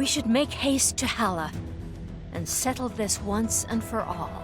should make haste to Hala and settle this once and for all.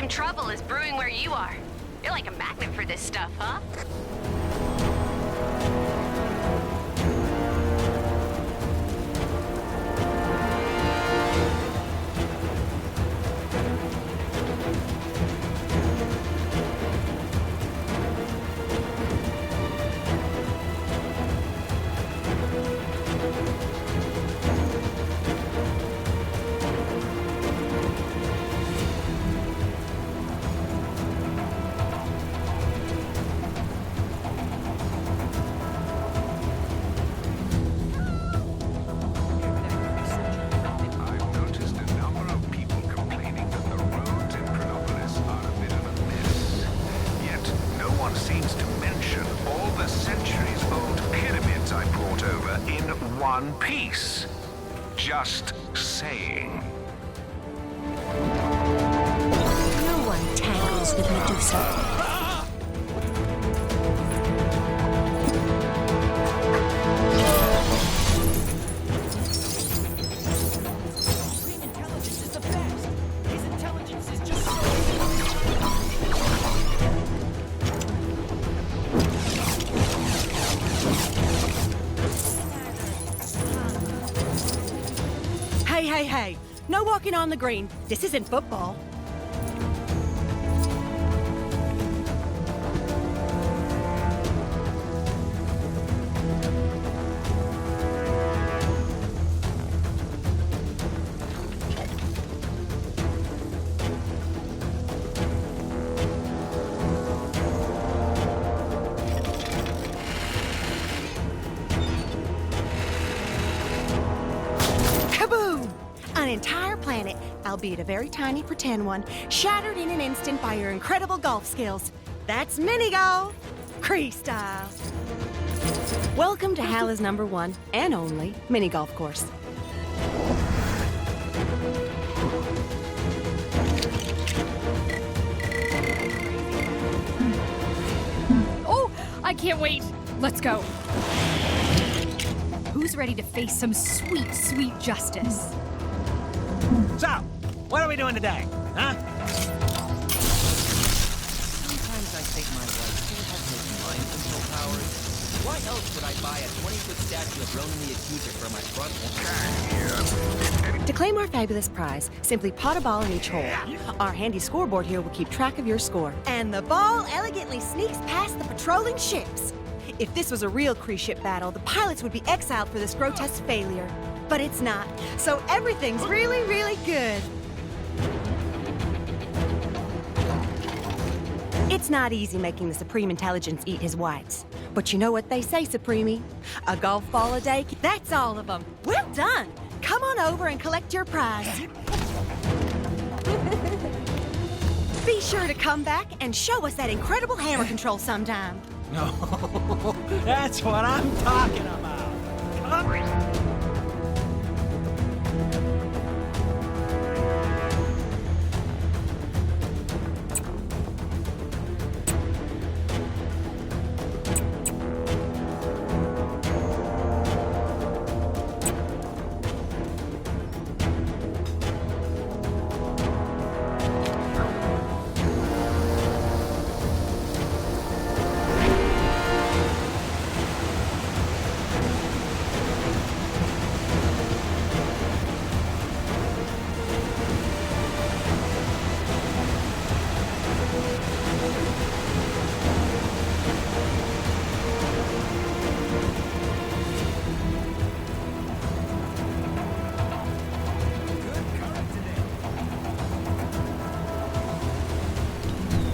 Trouble is brewing where you are. You're like a magnet for this stuff, huh? One piece. Just saying. No one tangles with Medusa. Hey, no walking on the green. This isn't football. An entire planet, albeit a very tiny pretend one, shattered in an instant by your incredible golf skills. That's mini golf, Cree style. Welcome to Hala's #1 and only mini golf course. Oh, I can't wait. Let's go. Who's ready to face some sweet, sweet justice? So, what are we doing today, huh? Sometimes I think my wife still has those mind control powers. Why else would I buy a 20-foot statue of Ronan the Accuser for my front lawn? To claim our fabulous prize, simply pot a ball in each hole. Our handy scoreboard here will keep track of your score. And the ball elegantly sneaks past the patrolling ships. If this was a real Kree ship battle, the pilots would be exiled for this grotesque failure. But it's not, so everything's really, really good. It's not easy making the Supreme Intelligence eat his whites. But you know what they say, Supreme? A golf ball a day, that's all of them. Well done! Come on over and collect your prize. Be sure to come back and show us that incredible hammer control sometime. No, that's what I'm talking about.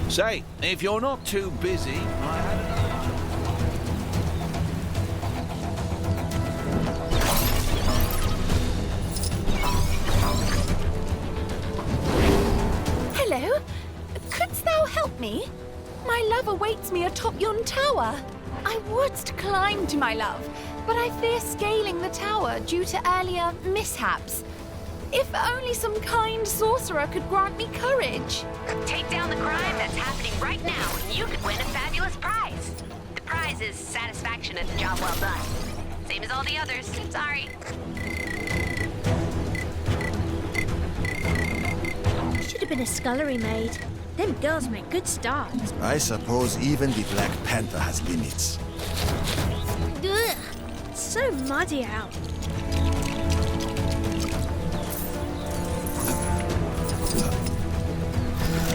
Say, if you're not too busy, I had Hello? Couldst thou help me? My love awaits me atop yon tower. I would climb to my love, but I fear scaling the tower due to earlier mishaps. If only some kind sorcerer could grant me courage. Take down the crime that's happening right now, and you could win a fabulous prize. The prize is satisfaction at the job well done. Same as all the others. Sorry. Should have been a scullery maid. Them girls make good stars. I suppose even the Black Panther has limits. Ugh, it's so muddy out.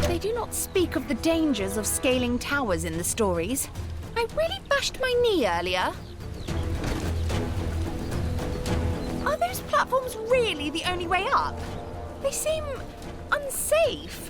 They do not speak of the dangers of scaling towers in the stories. I really bashed my knee earlier. Are those platforms really the only way up? They seem unsafe.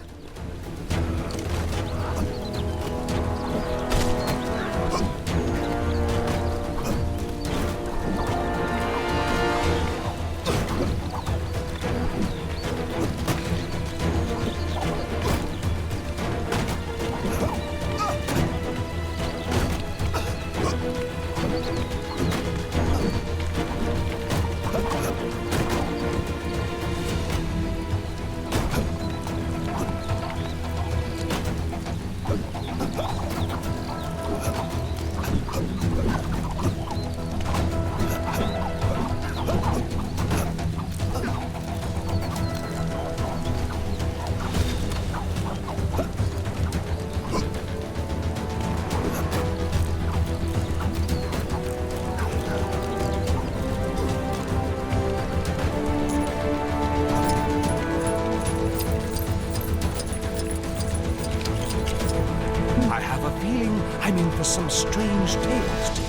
I have a feeling I'm in for some strange tales today.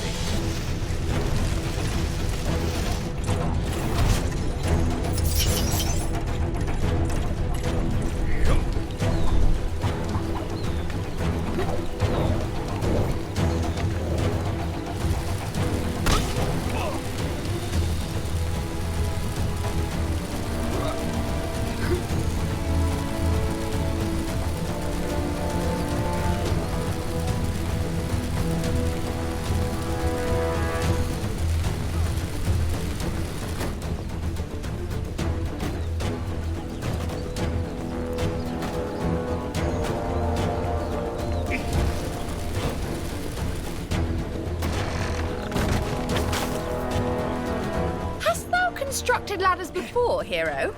constructed ladders before, hero.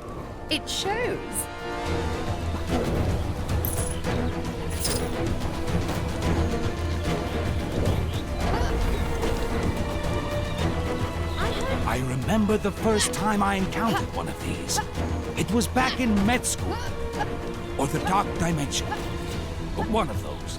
It shows. I remember the first time I encountered one of these. It was back in med school. Or the Dark Dimension. One of those.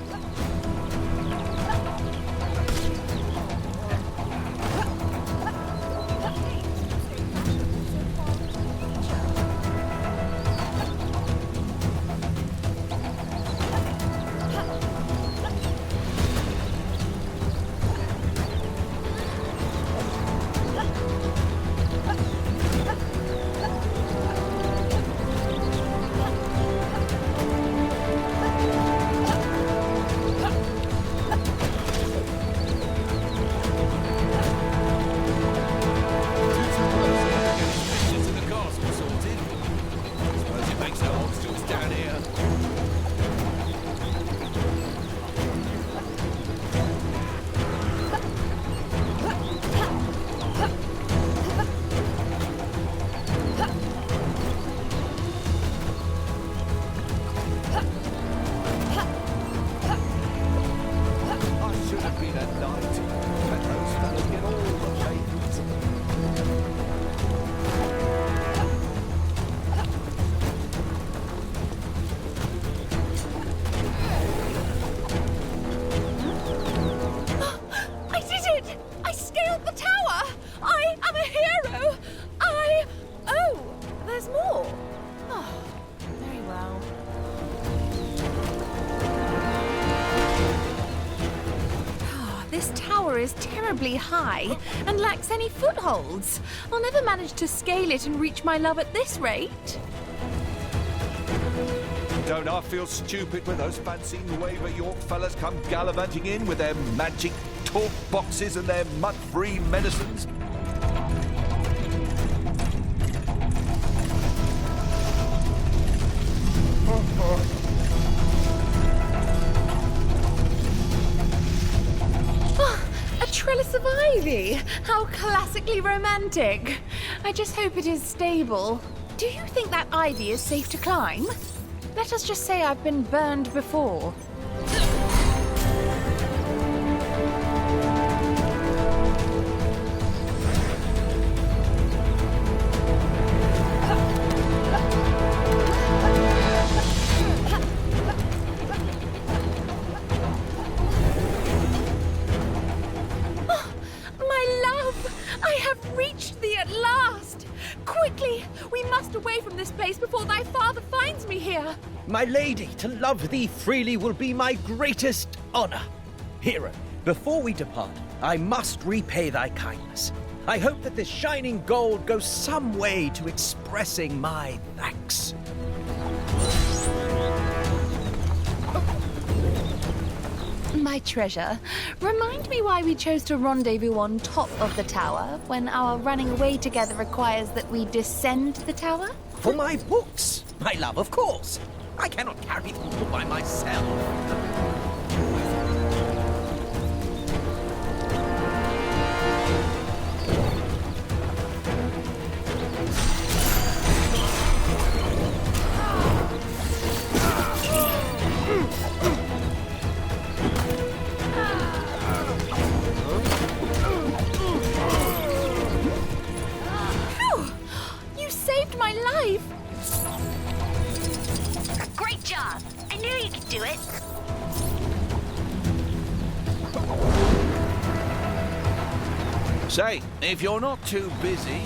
Is terribly high and lacks any footholds. I'll never manage to scale it and reach my love at this rate. Don't I feel stupid when those fancy Nueva York fellas come gallivanting in with their magic talk boxes and their mud-free medicines? Trellis of ivy! How classically romantic! I just hope it is stable. Do you think that ivy is safe to climb? Let us just say I've been burned before. My lady, to love thee freely will be my greatest honor. Hero, before we depart, I must repay thy kindness. I hope that this shining gold goes some way to expressing my thanks. My treasure, remind me why we chose to rendezvous on top of the tower when our running away together requires that we descend the tower? For my books, my love, of course. I cannot carry them all by myself. You saved my life! Great job! I knew you could do it! Say, if you're not too busy,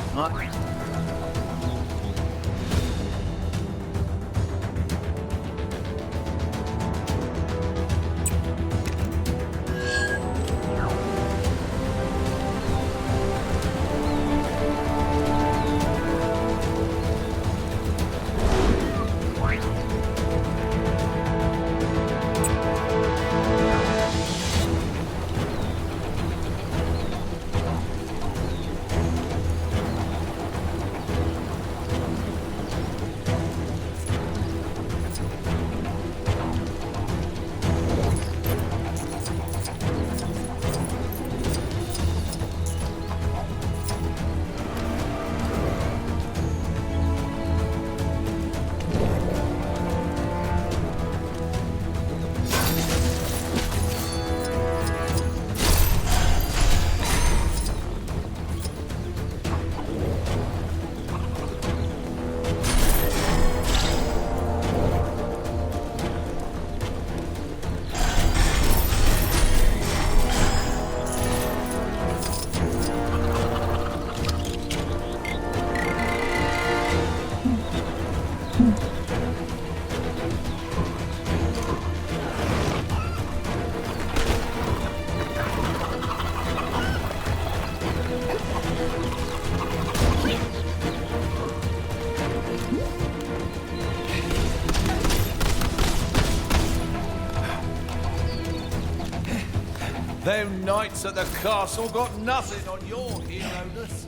Them knights at the castle got nothing on your hero-ness.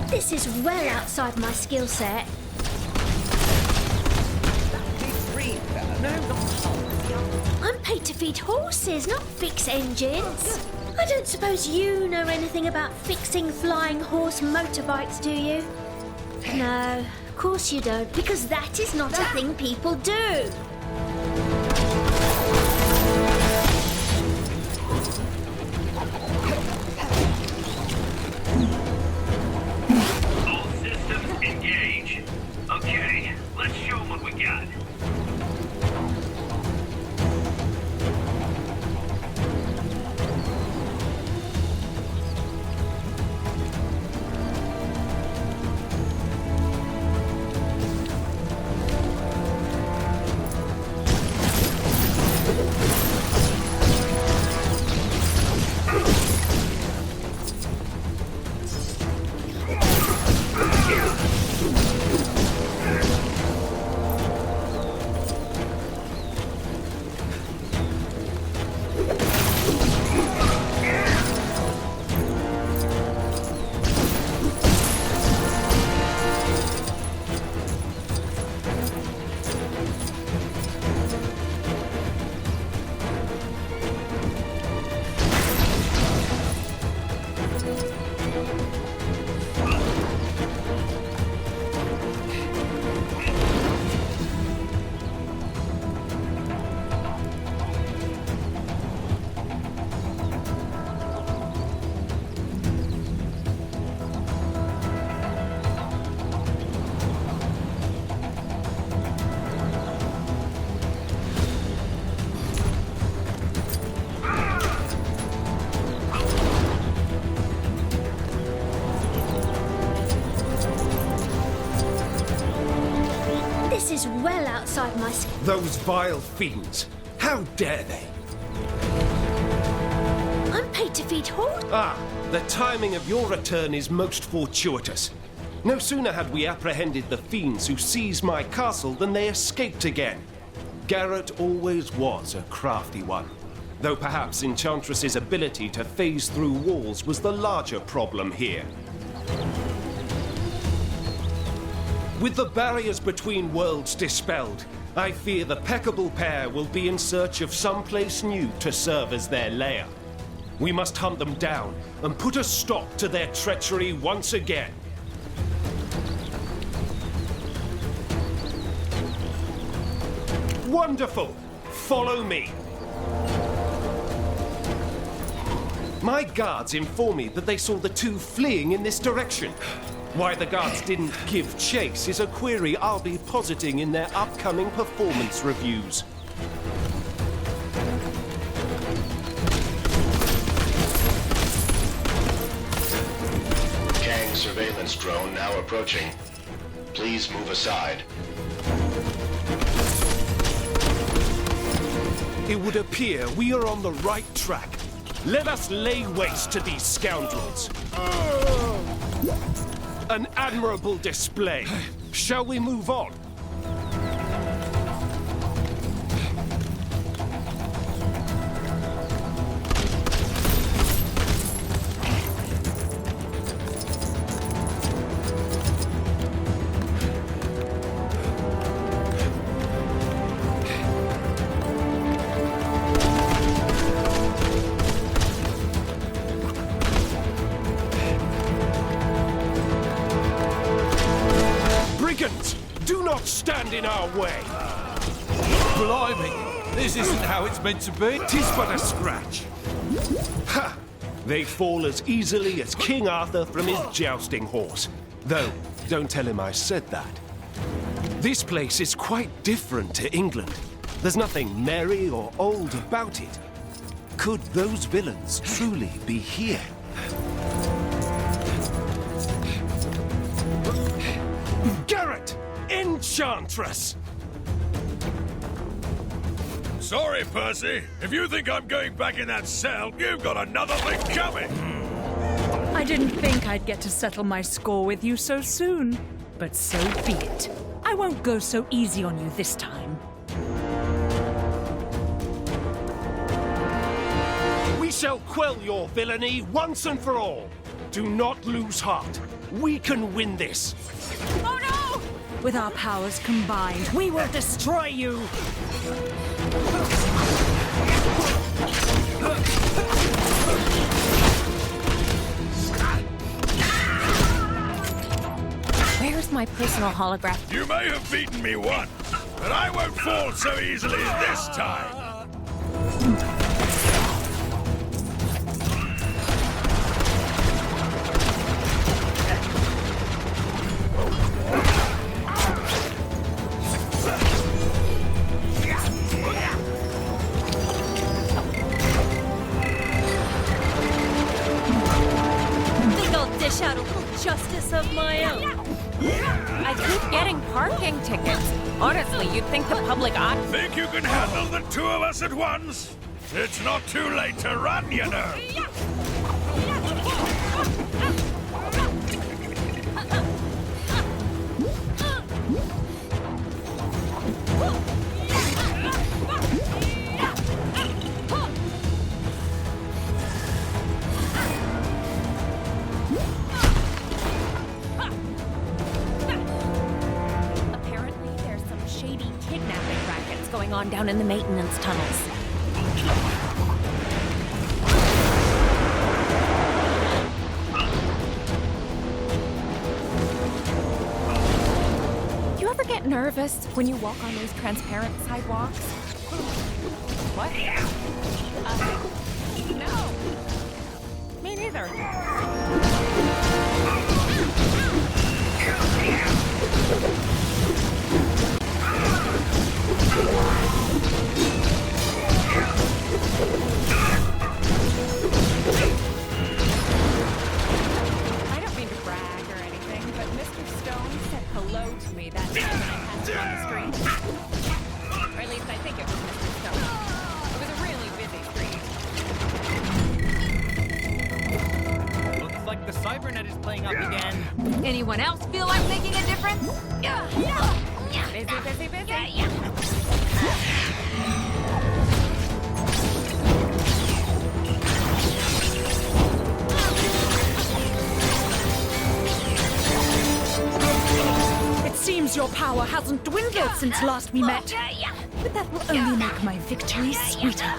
This is well outside my skill set. I'm paid to feed horses, not fix engines. I don't suppose you know anything about fixing flying horse motorbikes, do you? No, of course you don't, because that is not a thing people do. All systems engage. Okay, let's show them what we got. This is well outside my skill. Those vile fiends! How dare they? I'm paid to feed horses. Ah, the timing of your return is most fortuitous. No sooner had we apprehended the fiends who seized my castle than they escaped again. Garrett always was a crafty one, though perhaps Enchantress's ability to phase through walls was the larger problem here. With the barriers between worlds dispelled, I fear the Peckable pair will be in search of some place new to serve as their lair. We must hunt them down and put a stop to their treachery once again. Wonderful! Follow me! My guards inform me that they saw the two fleeing in this direction. Why the guards didn't give chase is a query I'll be positing in their upcoming performance reviews. Kang surveillance drone now approaching. Please move aside. It would appear we are on the right track. Let us lay waste to these scoundrels. An admirable display. Shall we move on? Do not stand in our way! Blimey! This isn't how it's meant to be. 'Tis but a scratch. Ha! They fall as easily as King Arthur from his jousting horse. Though, don't tell him I said that. This place is quite different to England. There's nothing merry or old about it. Could those villains truly be here? Garrett! Enchantress! Sorry, Percy. If you think I'm going back in that cell, you've got another thing coming. I didn't think I'd get to settle my score with you so soon. But so be it. I won't go so easy on you this time. shall quell your villainy once and for all. Do not lose heart. We can win this. Oh no! With our powers combined, we will destroy you! Where's my personal holograph? You may have beaten me once, but I won't fall so easily this time. Think I'll dish out a little justice of my own. I keep getting parking tickets. Honestly, you'd think the public ought... Think you can handle the two of us at once? It's not too late to run, you know. Apparently, there's some shady kidnapping rackets going on down in the maintenance tunnels. Do you ever get nervous when you walk on those transparent sidewalks? What? No. Me neither. I don't mean to brag or anything, but Mr. Stone said hello to me that night when I passed him on the street. Or at least I think it was Mr. Stone. It was a really busy street. Looks like the cybernet is playing up again. Anyone else feel like making a difference? Busy, busy, busy. It seems your power hasn't dwindled since last we met. But that will only make my victory sweeter.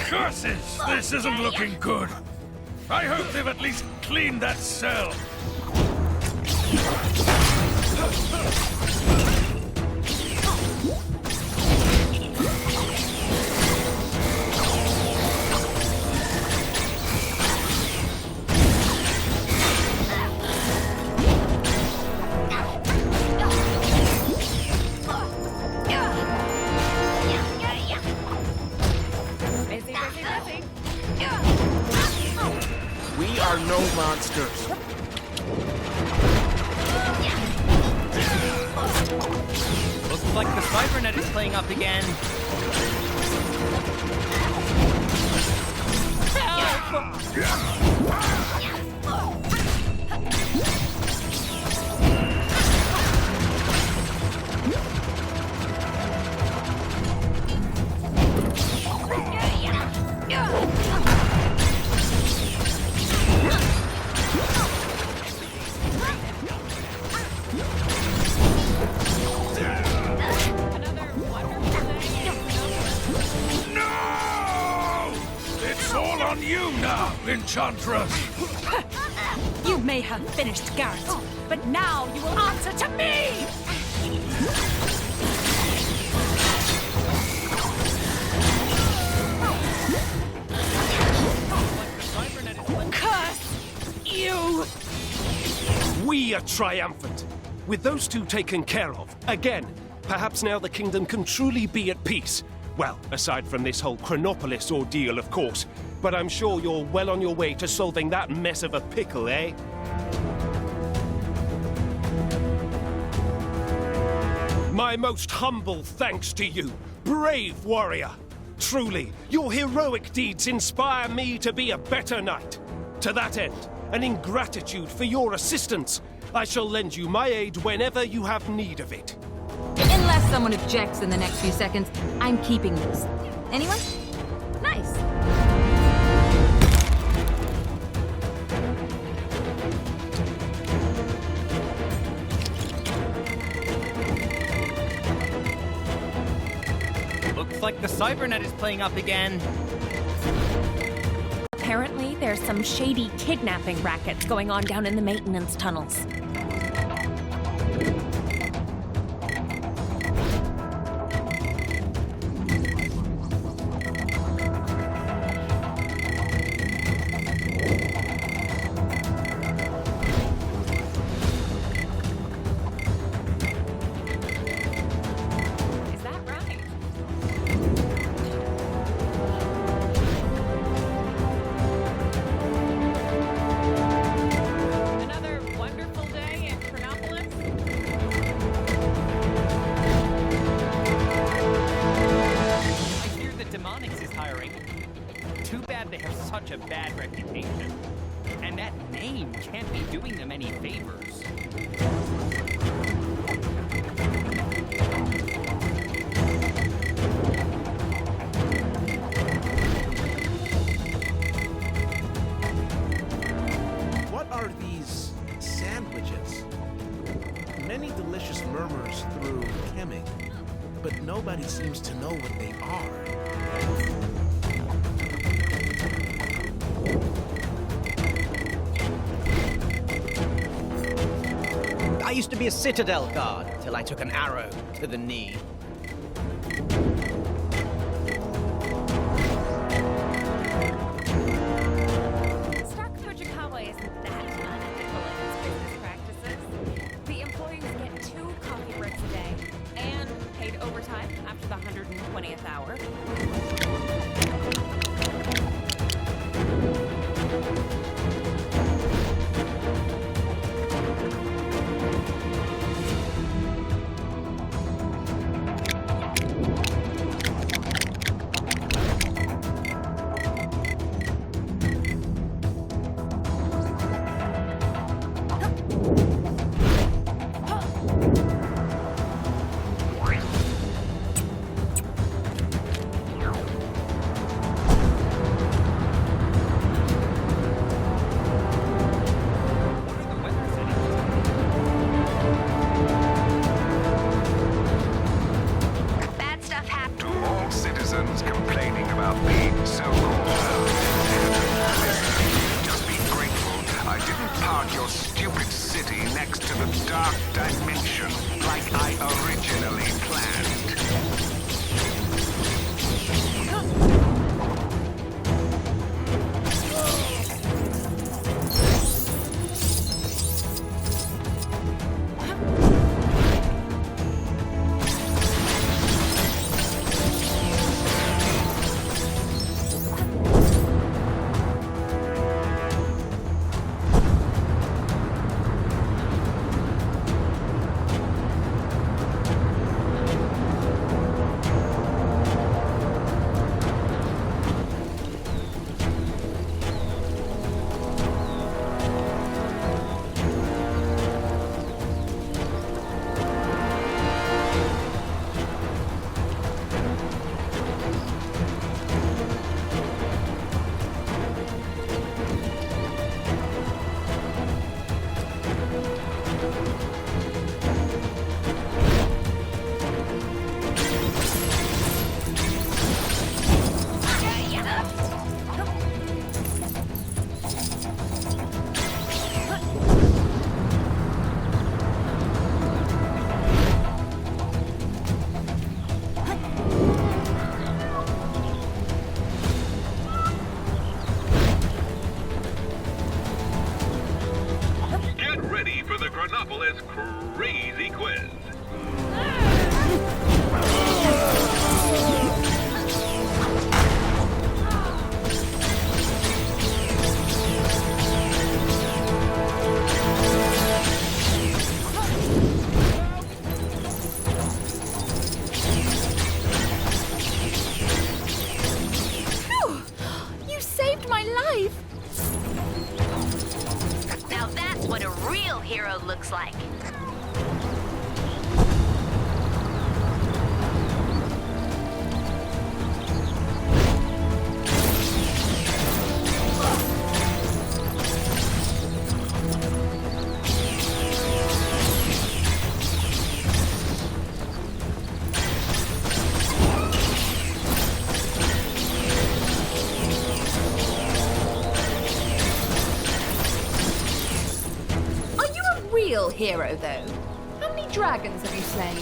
Curses! This isn't looking good. I hope they've at least cleaned that cell. Busy, busy, busy. We are no monsters. Looks like the cybernet is playing up again. No! It's all on you now, Enchantress. You may have finished Garrett, but now you will answer to me! Curse you! We are triumphant. With those two taken care of, again, perhaps now the kingdom can truly be at peace. Well, aside from this whole Chronopolis ordeal, of course. But I'm sure you're well on your way to solving that mess of a pickle, eh? My most humble thanks to you, brave warrior. Truly, your heroic deeds inspire me to be a better knight. To that end, and in gratitude for your assistance, I shall lend you my aid whenever you have need of it. Unless someone objects in the next few seconds, I'm keeping this. Anyone? Nice. Looks like the Cybernet is playing up again. Apparently, there's some shady kidnapping rackets going on down in the maintenance tunnels. Is that right? Another wonderful day in Chronopolis. I hear that Demonix is hiring. Too bad they have such a bad reputation. And that name can't be doing them any favors. What are these sandwiches? Many delicious murmurs through Kemming, but nobody seems to know what they are. I used to be a Citadel guard till I took an arrow to the knee. Stark Fujikawa isn't that unethical in its business practices. The employees get 2 coffee breaks a day and paid overtime after the 120th hour. Bad stuff happened. To all citizens complaining about the so-called listen, just be grateful I didn't park your stupid city next to the dark dimension like I originally planned. hero looks like. Real hero, though. How many dragons have you slain?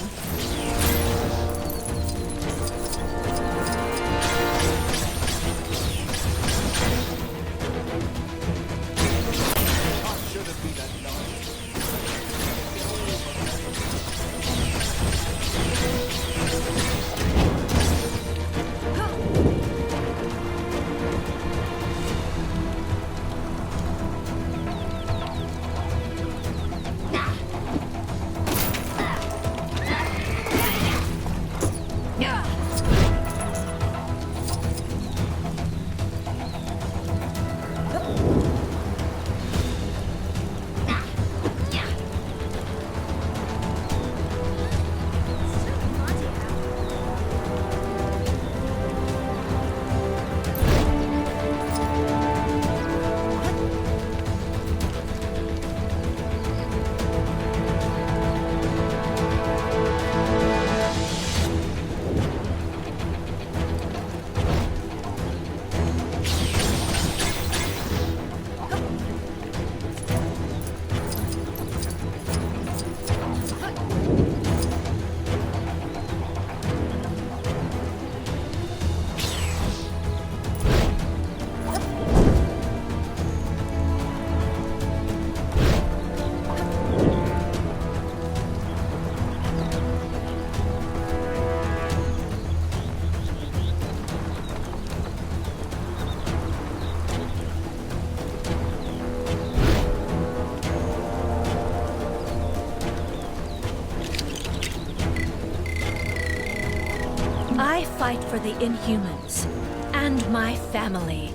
I fight for the Inhumans and my family.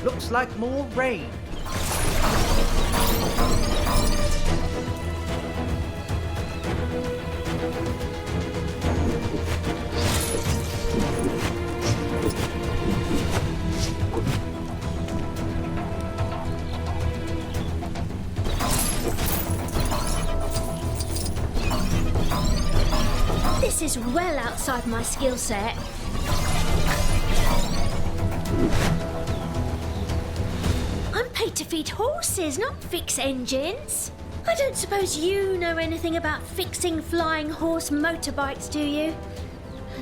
Looks like more rain. This is well outside my skill set. I'm paid to feed horses, not fix engines. I don't suppose you know anything about fixing flying horse motorbikes, do you?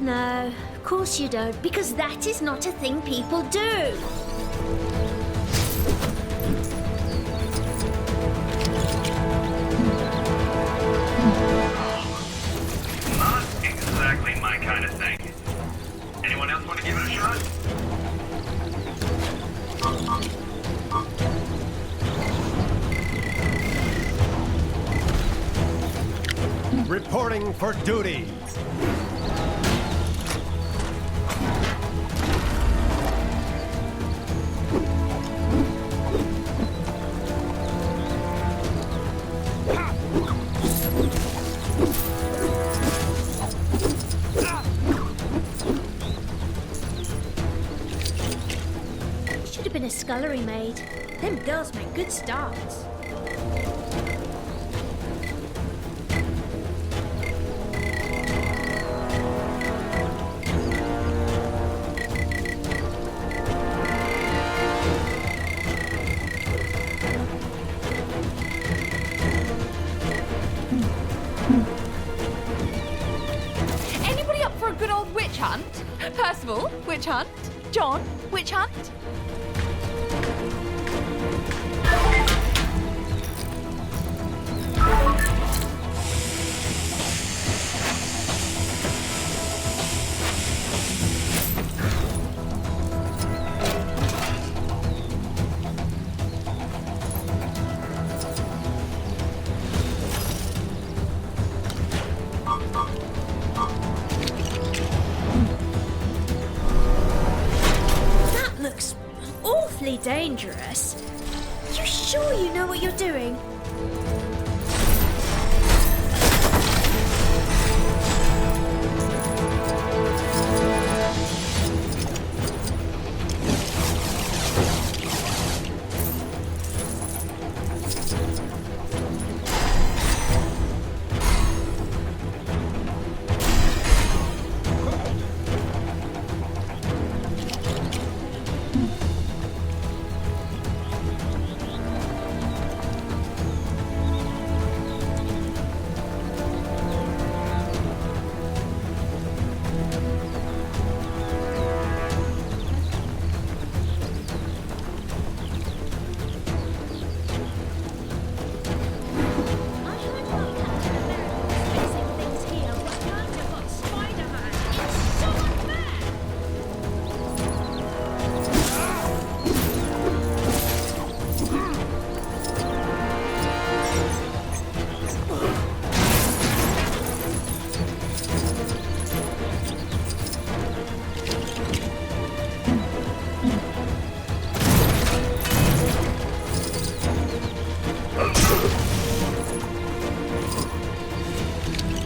No, of course you don't, because that is not a thing people do. Not exactly my kind of thing. Anyone else want to give it a shot? Reporting for duty. Should have been a scullery maid. Them girls make good starts. Anybody up for a good old witch hunt? Percival, witch hunt? John, witch hunt? That looks awfully dangerous. You sure you know what you're doing?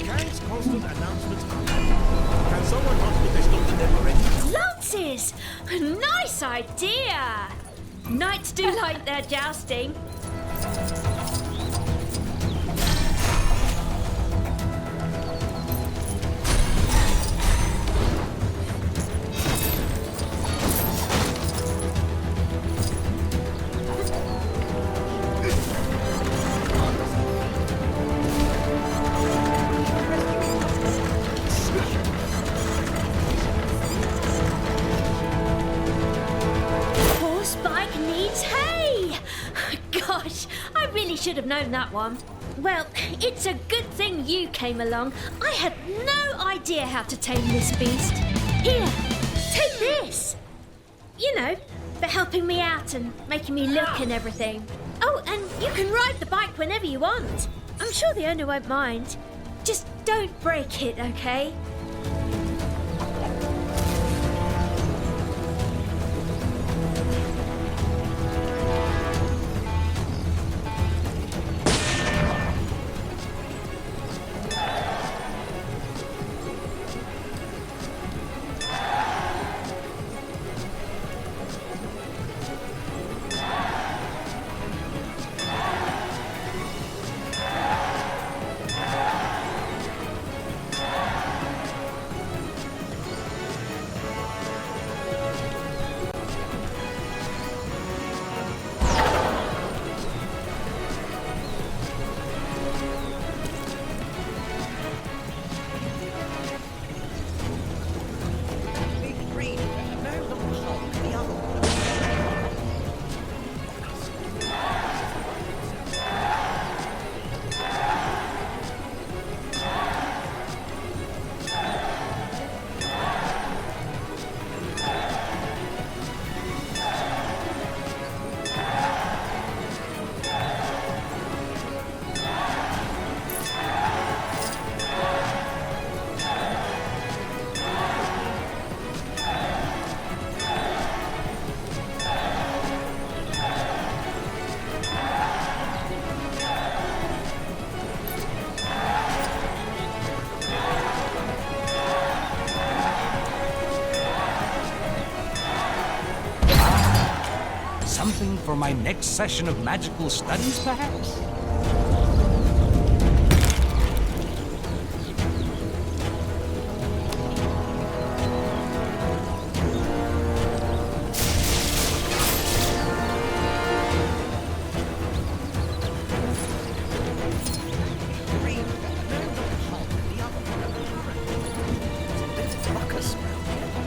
Kang's constant announcements are... Can someone not put this done to them already? Lances! Nice idea! Knights do like their jousting. Horse bike needs hay! Gosh, I really should have known that one. Well, it's a good thing you came along. I had no idea how to tame this beast. Here, take this. You know, for helping me out and making me look and everything. Oh, and you can ride the bike whenever you want. I'm sure the owner won't mind. Just don't break it, okay? Something for my next session of magical studies, perhaps?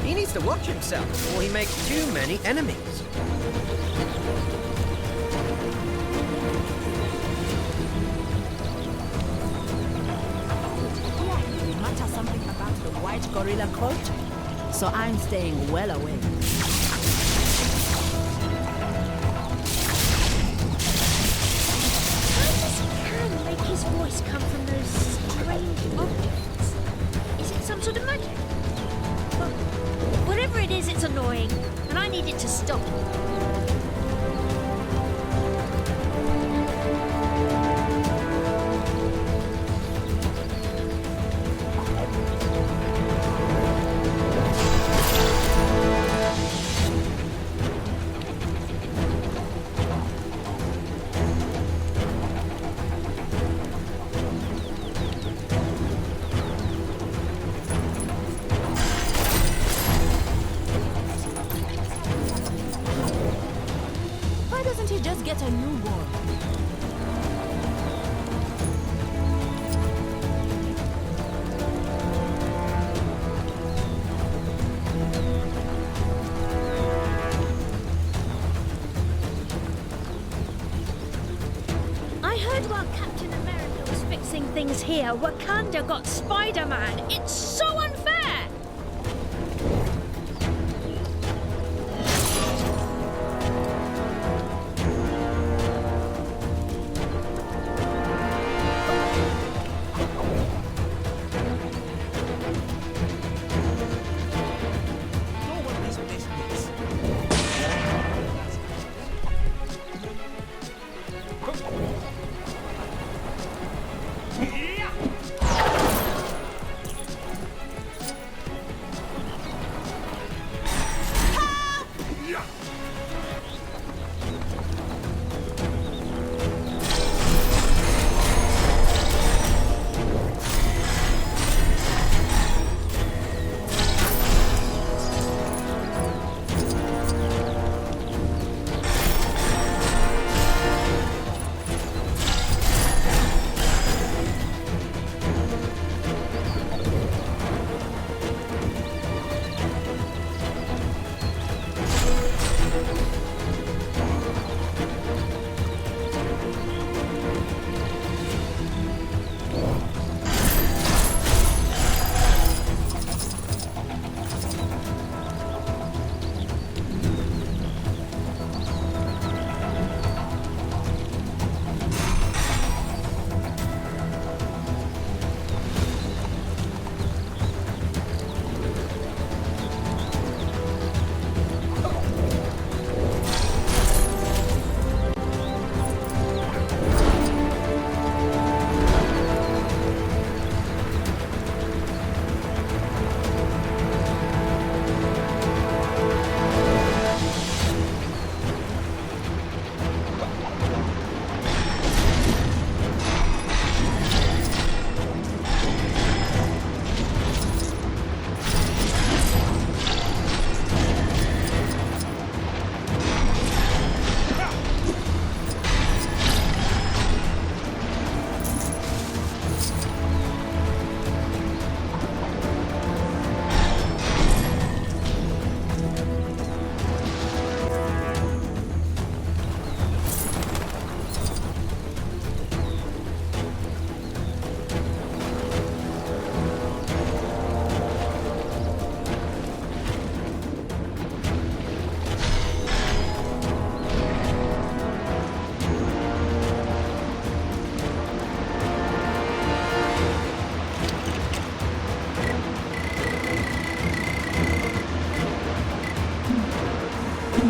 He needs to watch himself before he makes too many enemies. They mutter something about the white gorilla coat, so I'm staying well away. How does Can make his voice come from those strange objects? Is it some sort of magic? Well, whatever it is, it's annoying, and I need it to stop. Why doesn't he just get a newborn? I heard while Captain America was fixing things here, Wakanda got Spider-Man. It's so unfair!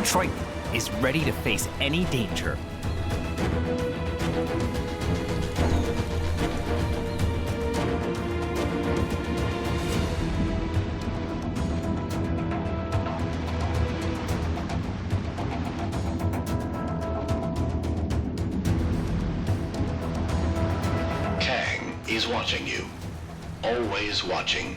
Triton is ready to face any danger. always watching you. Always watching.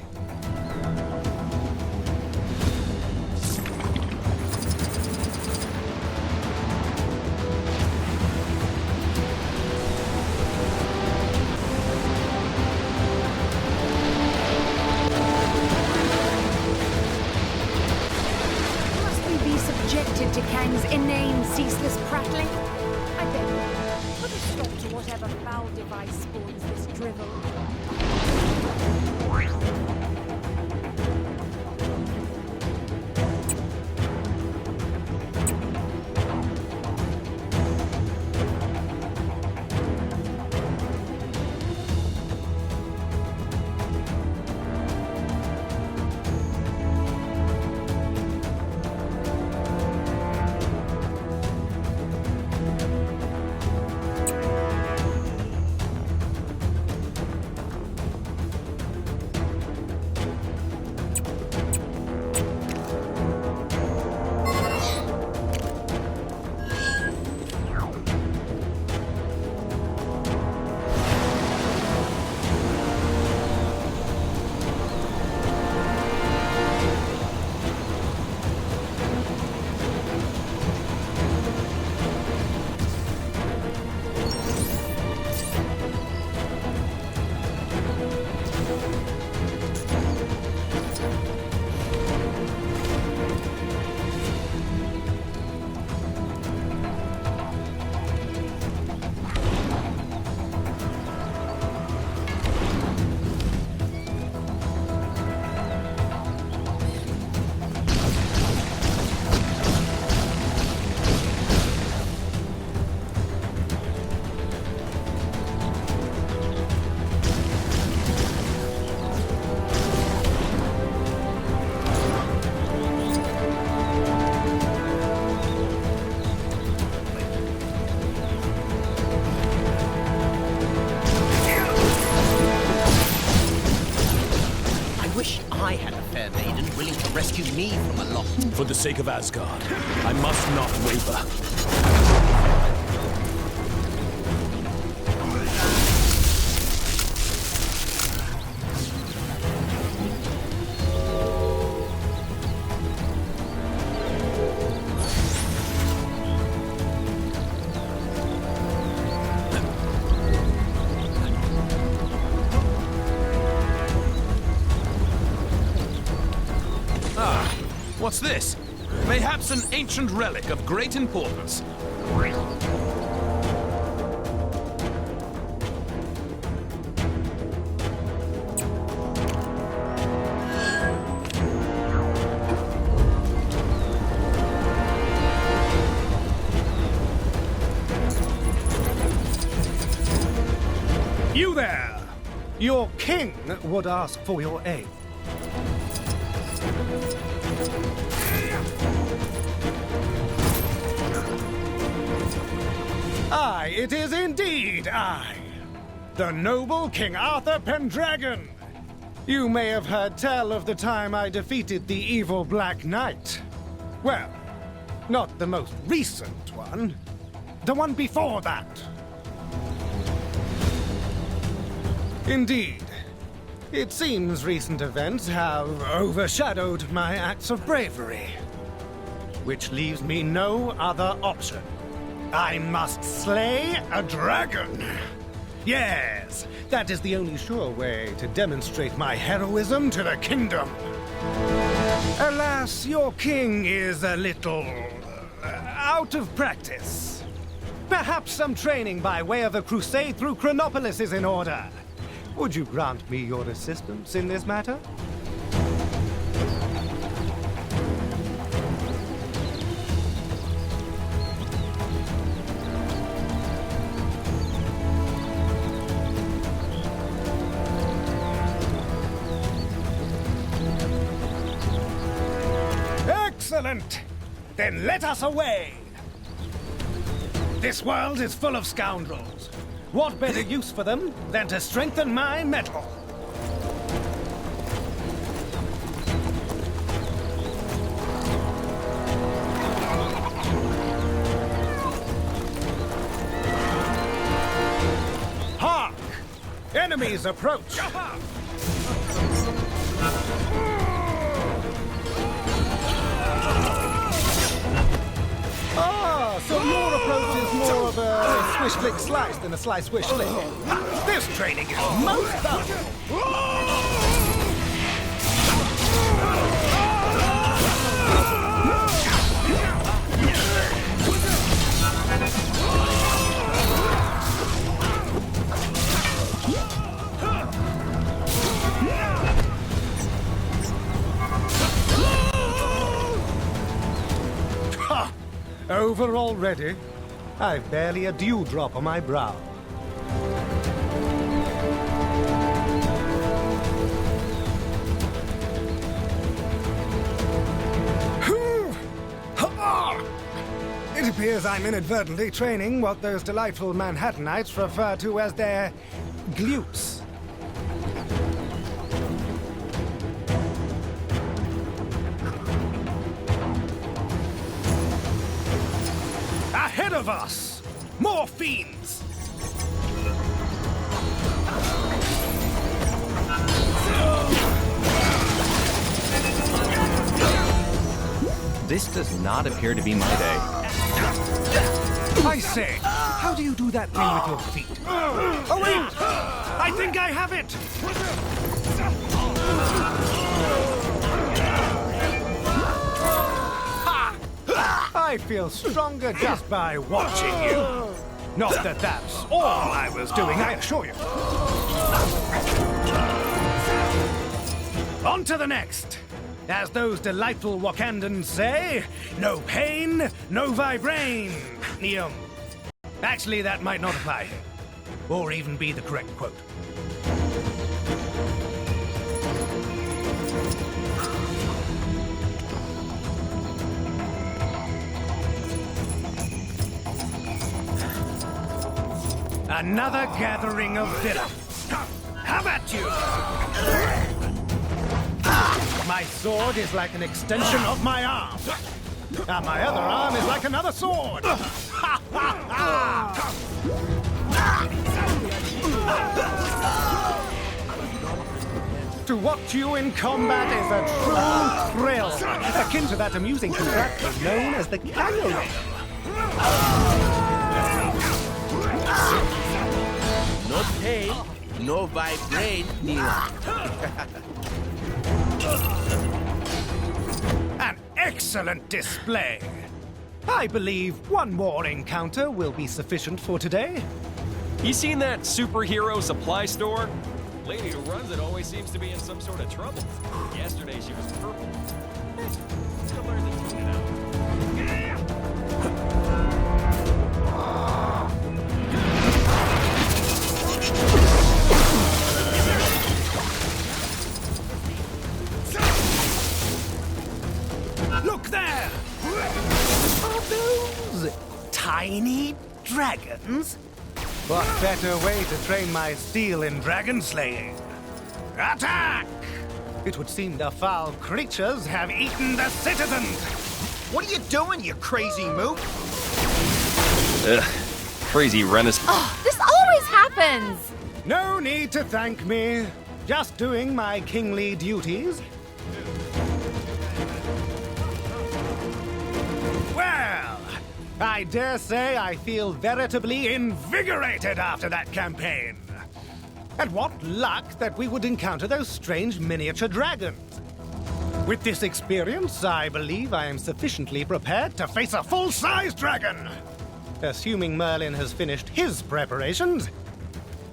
Must we be subjected to Kang's inane, ceaseless prattling? I beg you, put a stop to whatever foul device spawns this drivel. I had a fair maiden willing to rescue me from a lot. For the sake of Asgard, I must not waver. What's this? Mayhaps an ancient relic of great importance. You there! Your king would ask for your aid. Aye, it is indeed I, the noble King Arthur Pendragon. You may have heard tell of the time I defeated the evil Black Knight. Well, not the most recent one. The one before that. Indeed. It seems recent events have overshadowed my acts of bravery. Which leaves me no other option. I must slay a dragon. Yes, that is the only sure way to demonstrate my heroism to the kingdom. Alas, your king is a little out of practice. Perhaps some training by way of a crusade through Chronopolis is in order. Would you grant me your assistance in this matter? Excellent! Then let us away! This world is full of scoundrels. What better use for them than to strengthen my metal? Hark! Enemy! Enemies approach! Ah, so your approach is more of a swish-flick-slice than a slice-swish-flick. This training is most valuable! Ha! Over already? I've barely a dewdrop on my brow. It appears I'm inadvertently training what those delightful Manhattanites refer to as their glutes. Ahead of us! More fiends! This does not appear to be my day. I say, how do you do that thing with your feet? Oh wait! I think I have it! Ha! I feel stronger just by watching you. Not that that's all I was doing, I assure you. On to the next. As those delightful Wakandans say, no pain, no vibranium. Actually, that might not apply here, or even be the correct quote. Another gathering of villains. How about you? My sword is like an extension of my arm. And my other arm is like another sword. Ha ha ha! To watch you in combat is a true thrill, akin to that amusing contraption known as the kangaroo. No pain, no vibranium. An excellent display. I believe one more encounter will be sufficient for today. You seen that superhero supply store? The lady who runs it always seems to be in some sort of trouble. Yesterday she was purple. Still learning to tune it out. Look there! Are those tiny dragons? What better way to train my steel in dragon slaying? Attack! It would seem the foul creatures have eaten the citizens! What are you doing, you crazy mook? Ugh. Crazy Renaissance. Oh, this always happens! No need to thank me. Just doing my kingly duties. Well, I dare say I feel veritably invigorated after that campaign. And what luck that we would encounter those strange miniature dragons. With this experience, I believe I am sufficiently prepared to face a full-size dragon. Assuming Merlin has finished his preparations.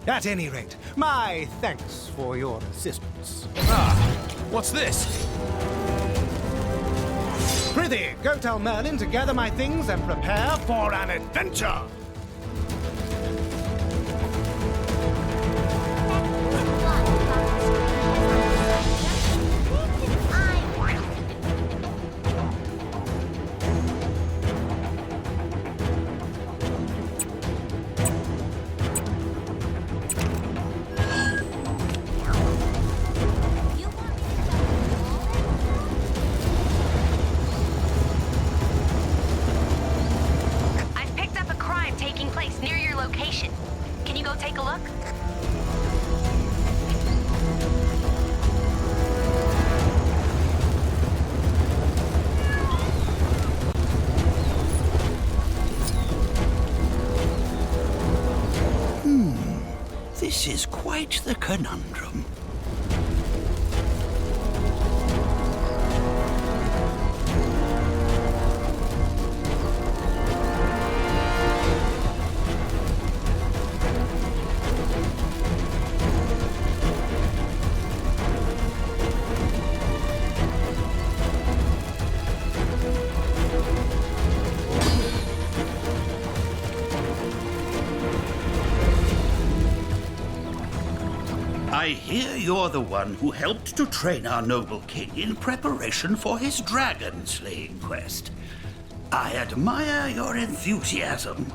At any rate, my thanks for your assistance. Ah, what's this? Prithee, go tell Merlin to gather my things and prepare for an adventure. This is quite the conundrum. I hear you're the one who helped to train our noble king in preparation for his dragon-slaying quest. I admire your enthusiasm,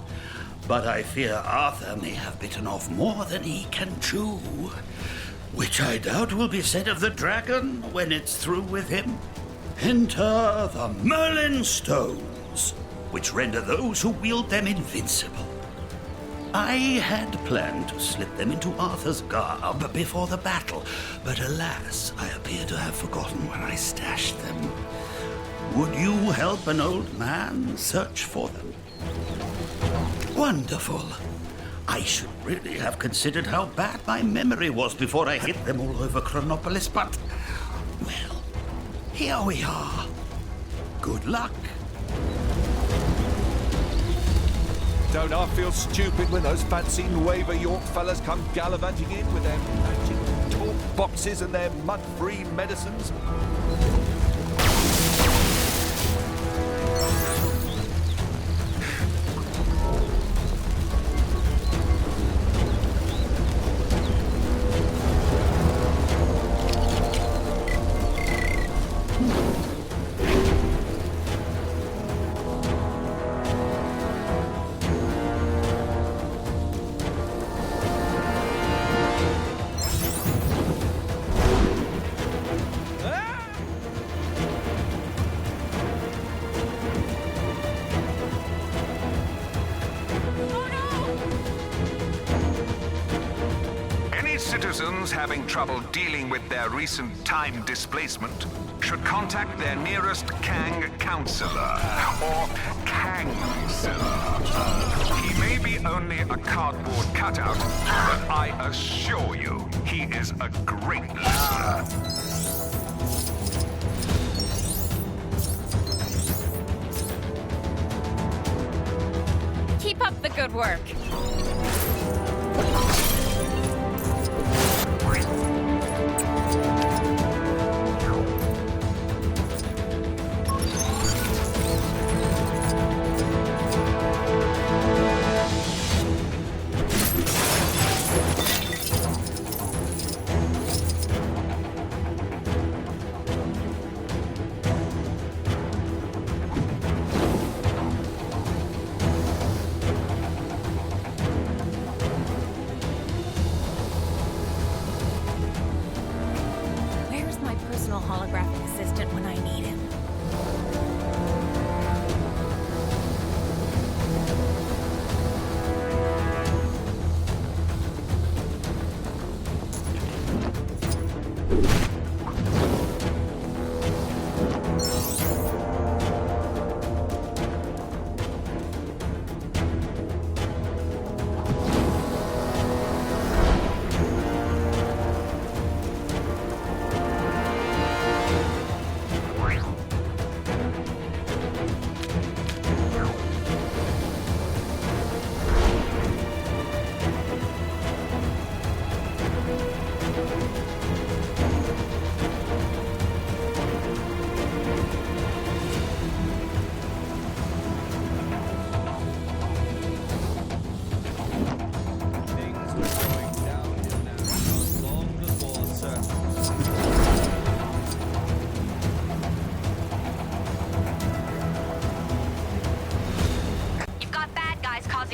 but I fear Arthur may have bitten off more than he can chew, which I doubt will be said of the dragon when it's through with him. Enter the Merlin Stones, which render those who wield them invincible. I had planned to slip them into Arthur's garb before the battle, but alas, I appear to have forgotten where I stashed them. Would you help an old man search for them? Wonderful. I should really have considered how bad my memory was before I hit them all over Chronopolis, but, well, here we are. Good luck. Don't I feel stupid when those fancy Nueva York fellas come gallivanting in with their magic talk boxes and their mud-free medicines? Citizens having trouble dealing with their recent time displacement should contact their nearest Kang counselor, or Kangzilla. He may be only a cardboard cutout, but I assure you, he is a great listener. Keep up the good work. Holographic assistant when I need him.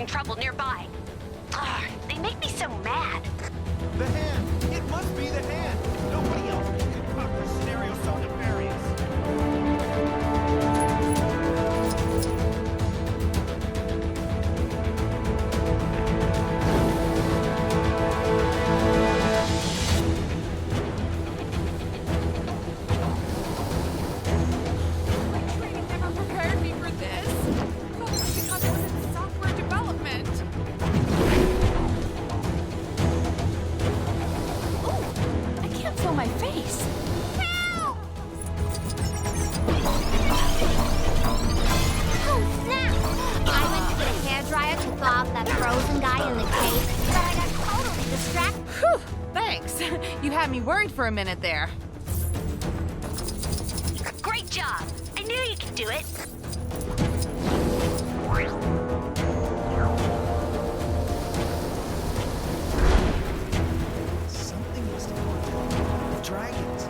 Trouble nearby. They make me so mad. The hand! It must be the hand! Nobody else can concoct a scenario so nefarious. Training never prepared me for this. Probably because I was in software development. about that frozen guy in the cave, but I got totally distracted. Whew, thanks. You had me worried for a minute there. Great job! I knew you could do it! Something must have gone down with dragons.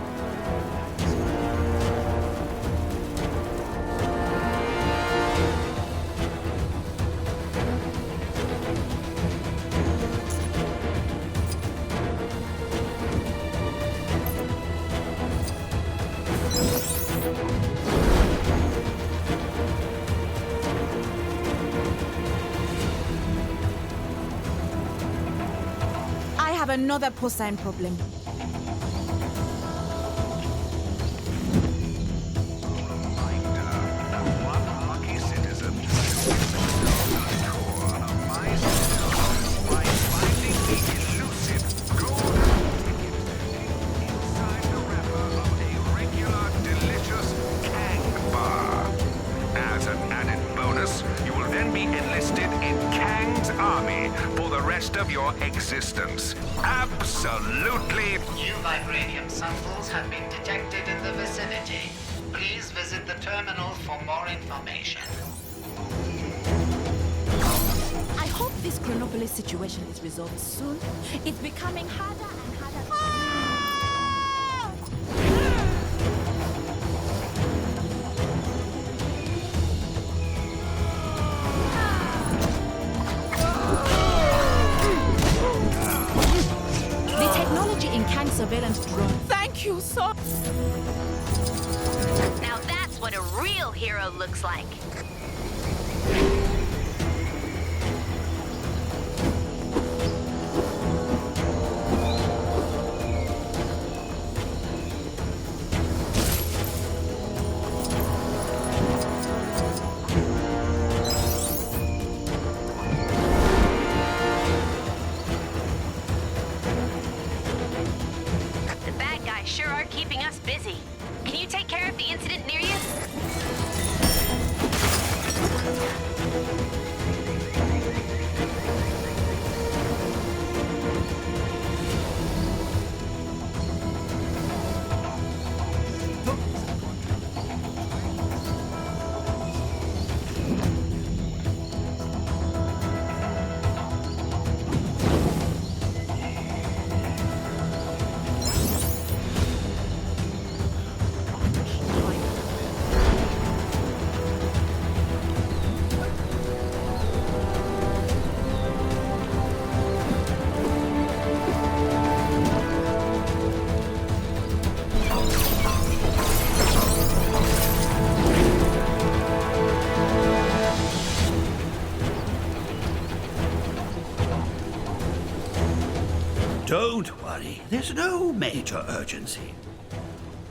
I have another porcine problem. Lucky citizen on a mice by finding the elusive golden ticket inside the wrapper of a regular delicious Kang bar. As an added bonus, you will then be enlisted in Kang's army for the rest of your existence. Absolutely. New vibranium samples have been detected in the vicinity. Please visit the terminal for more information. I hope this Chronopolis situation is resolved soon. It's becoming harder and harder. The technology in Kang's surveillance drone. Thank you so. Now that's what a real hero looks like. The bad guys sure are keeping us busy. Can you take care of the incident near you? Don't worry, there's no major urgency.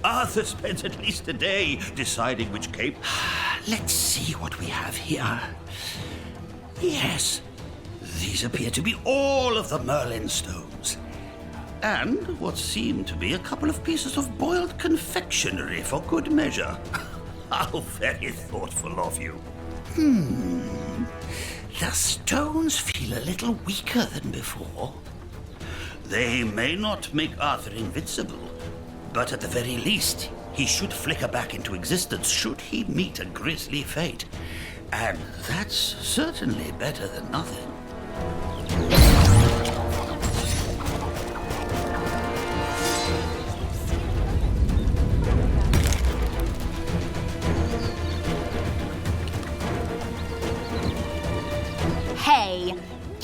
Arthur spent at least a day deciding which cape. Let's see what we have here. Yes, these appear to be all of the Merlin stones. And what seem to be a couple of pieces of boiled confectionery for good measure. How very thoughtful of you. The stones feel a little weaker than before. They may not make Arthur invincible, but at the very least, he should flicker back into existence should he meet a grisly fate. And that's certainly better than nothing. Hey,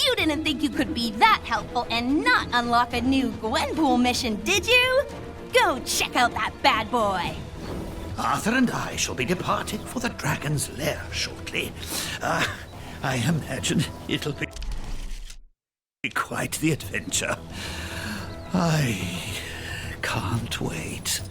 you didn't think you could be that helpful and not unlock a new Gwenpool mission, did you? Go check out that bad boy. Arthur and I shall be departing for the Dragon's Lair shortly. I imagine it'll be quite the adventure. I can't wait.